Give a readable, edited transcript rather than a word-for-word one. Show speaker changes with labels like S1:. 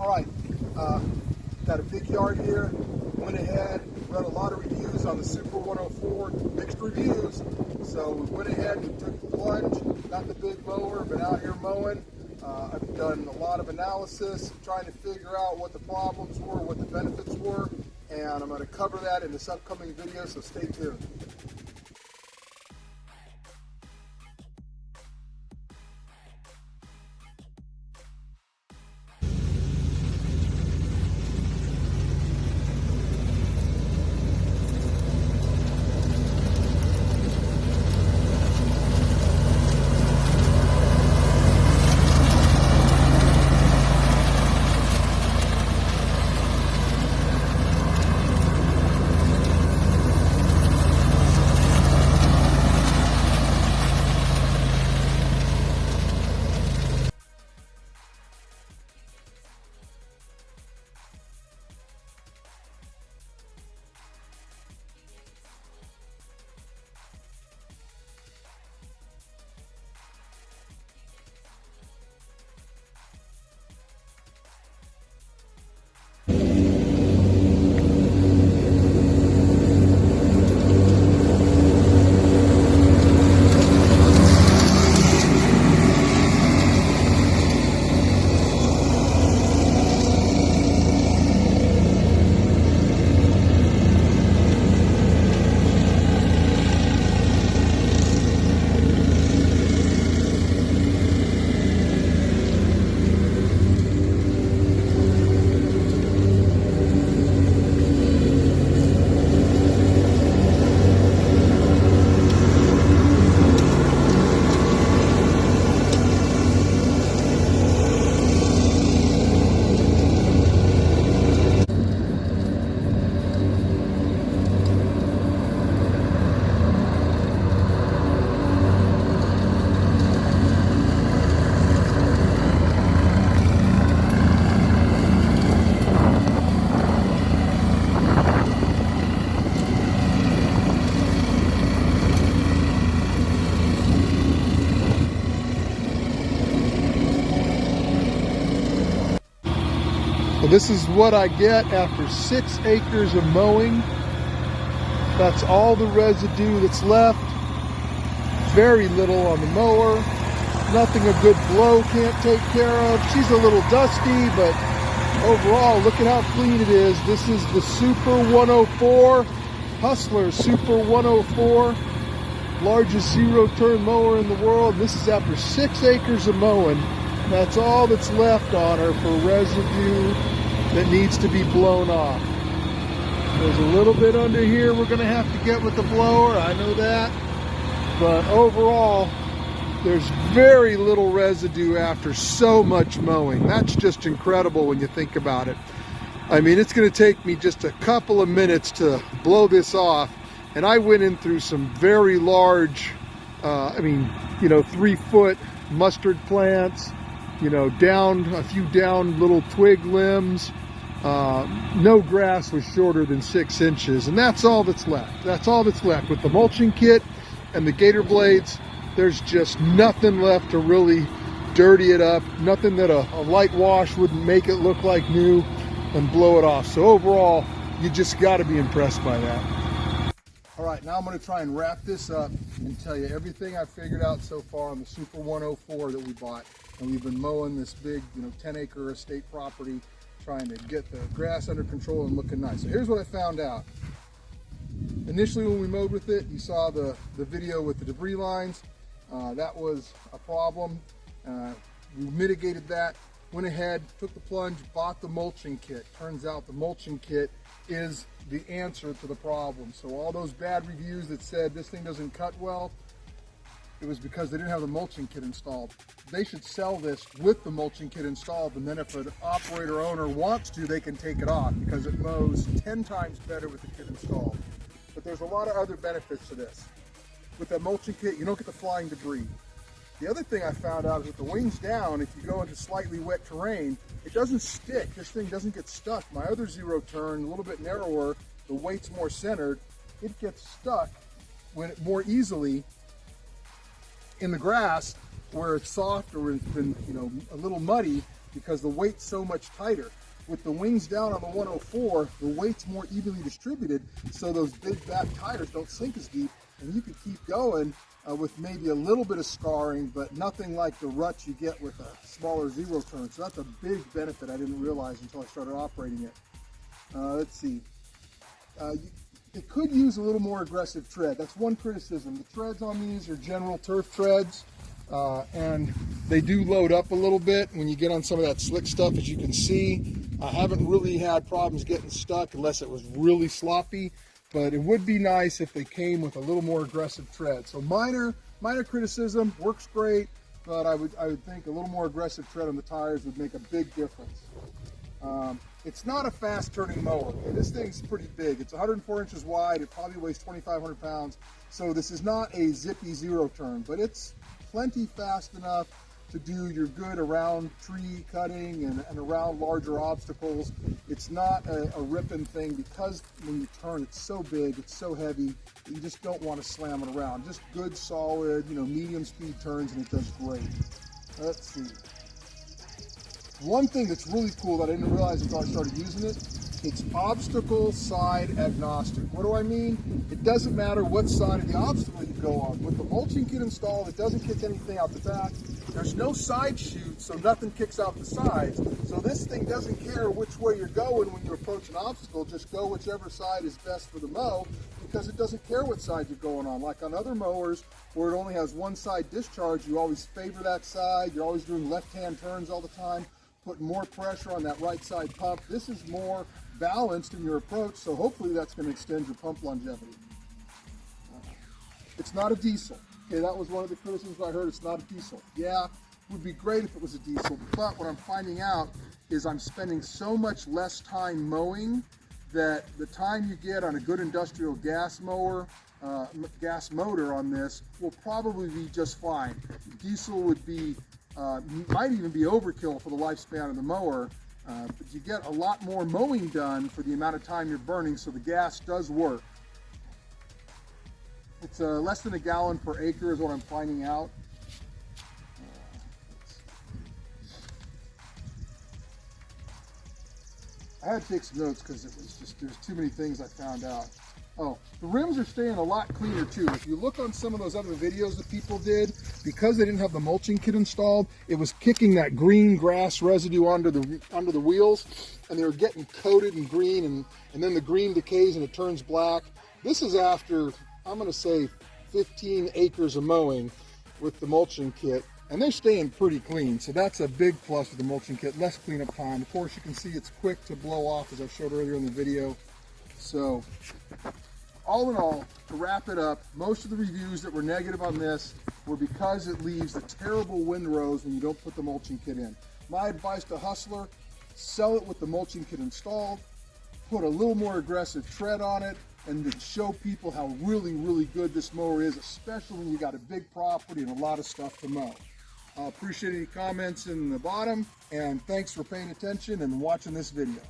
S1: All right, got a big yard here. Went ahead, read a lot of reviews on the Super 104, mixed reviews. So we went ahead and took the plunge, not the big mower, but out here mowing. I've done a lot of analysis, trying to figure out what the problems were, what the benefits were, and I'm going to cover that in this upcoming video, so stay tuned. Well, this is what I get after 6 acres of mowing. That's all the residue that's left. Very little on the mower. Nothing a good blow can't take care of. She's a little dusty, but overall, look at how clean it is. This is the Super 104, Hustler Super 104, largest zero-turn mower in the world. This is after 6 acres of mowing. That's all that's left on her for residue that needs to be blown off. There's a little bit under here we're going to have to get with the blower, I know that. But overall, there's very little residue after so much mowing. That's just incredible when you think about it. I mean, it's going to take me just a couple of minutes to blow this off. And I went in through some very large, 3-foot mustard plants, down a few down little twig limbs. No grass was shorter than 6 inches, and that's all that's left. That's all that's left. With the mulching kit and the gator blades, there's just nothing left to really dirty it up. Nothing that a light wash wouldn't make it look like new and blow it off. So overall, you just got to be impressed by that. All right, now I'm going to try and wrap this up and tell you everything I've figured out so far on the Super 104 that we bought. And we've been mowing this big, 10-acre estate property, trying to get the grass under control and looking nice. So here's what I found out. Initially, when we mowed with it, you saw the video with the debris lines. That was a problem. We mitigated that, went ahead, took the plunge, bought the mulching kit. Turns out the mulching kit is the answer to the problem. So all those bad reviews that said this thing doesn't cut well, it was because they didn't have the mulching kit installed. They should sell this with the mulching kit installed, and then if an operator owner wants to, they can take it off because it mows 10 times better with the kit installed. But there's a lot of other benefits to this. With that mulching kit, you don't get the flying debris. The other thing I found out is with the wings down, if you go into slightly wet terrain, it doesn't stick. This thing doesn't get stuck. My other zero turn, a little bit narrower, the weight's more centered, it gets stuck more easily in the grass where it's soft or it's been, a little muddy. because the weight's so much tighter. With the wings down on the 104, the weight's more evenly distributed, so those big back tires don't sink as deep, and you can keep going with maybe a little bit of scarring, but nothing like the rut you get with a smaller zero turn. So that's a big benefit I didn't realize until I started operating it. Let's see. It could use a little more aggressive tread. That's one criticism. The treads on these are general turf treads, and they do load up a little bit when you get on some of that slick stuff, as you can see. I haven't really had problems getting stuck unless it was really sloppy, but it would be nice if they came with a little more aggressive tread. So minor criticism, works great, but I would think a little more aggressive tread on the tires would make a big difference. It's not a fast turning mower. This thing's pretty big. It's 104 inches wide. It probably weighs 2,500 pounds. So this is not a zippy zero turn, but it's plenty fast enough to do your good around tree cutting and around larger obstacles. It's not a ripping thing, because when you turn, it's so big, it's so heavy, you just don't want to slam it around. Just good, solid, medium speed turns, and it does great. Let's see. One thing that's really cool that I didn't realize until I started using it, it's obstacle side agnostic. What do I mean? It doesn't matter what side of the obstacle you go on. With the mulching kit installed, it doesn't kick anything out the back. There's no side chute, so nothing kicks out the sides. So this thing doesn't care which way you're going when you approach an obstacle. Just go whichever side is best for the mow, because it doesn't care what side you're going on. Like on other mowers where it only has one side discharge, you always favor that side. You're always doing left-hand turns all the time, putting more pressure on that right side pump. This is more balanced in your approach, so hopefully that's going to extend your pump longevity. It's not a diesel. Okay, that was one of the criticisms I heard. It's not a diesel. Yeah, it would be great if it was a diesel, but what I'm finding out is I'm spending so much less time mowing that the time you get on a good industrial gas mower, gas motor on this will probably be just fine. Diesel would be might even be overkill for the lifespan of the mower, but you get a lot more mowing done for the amount of time you're burning, so the gas does work. It's less than a gallon per acre is what I'm finding out. I had to take some notes because it was just, there's too many things I found out. Oh, the rims are staying a lot cleaner too. If you look on some of those other videos that people did, because they didn't have the mulching kit installed, it was kicking that green grass residue onto the wheels, and they were getting coated in green, and then the green decays and it turns black. This is after, I'm going to say, 15 acres of mowing with the mulching kit, and they're staying pretty clean. So that's a big plus with the mulching kit, less cleanup time. Of course, you can see it's quick to blow off, as I showed earlier in the video. So all in all, to wrap it up, most of the reviews that were negative on this were because it leaves the terrible windrows when you don't put the mulching kit in. My advice to Hustler, sell it with the mulching kit installed, put a little more aggressive tread on it, and to show people how really, really good this mower is, especially when you got a big property and a lot of stuff to mow. I appreciate any comments in the bottom, and thanks for paying attention and watching this video.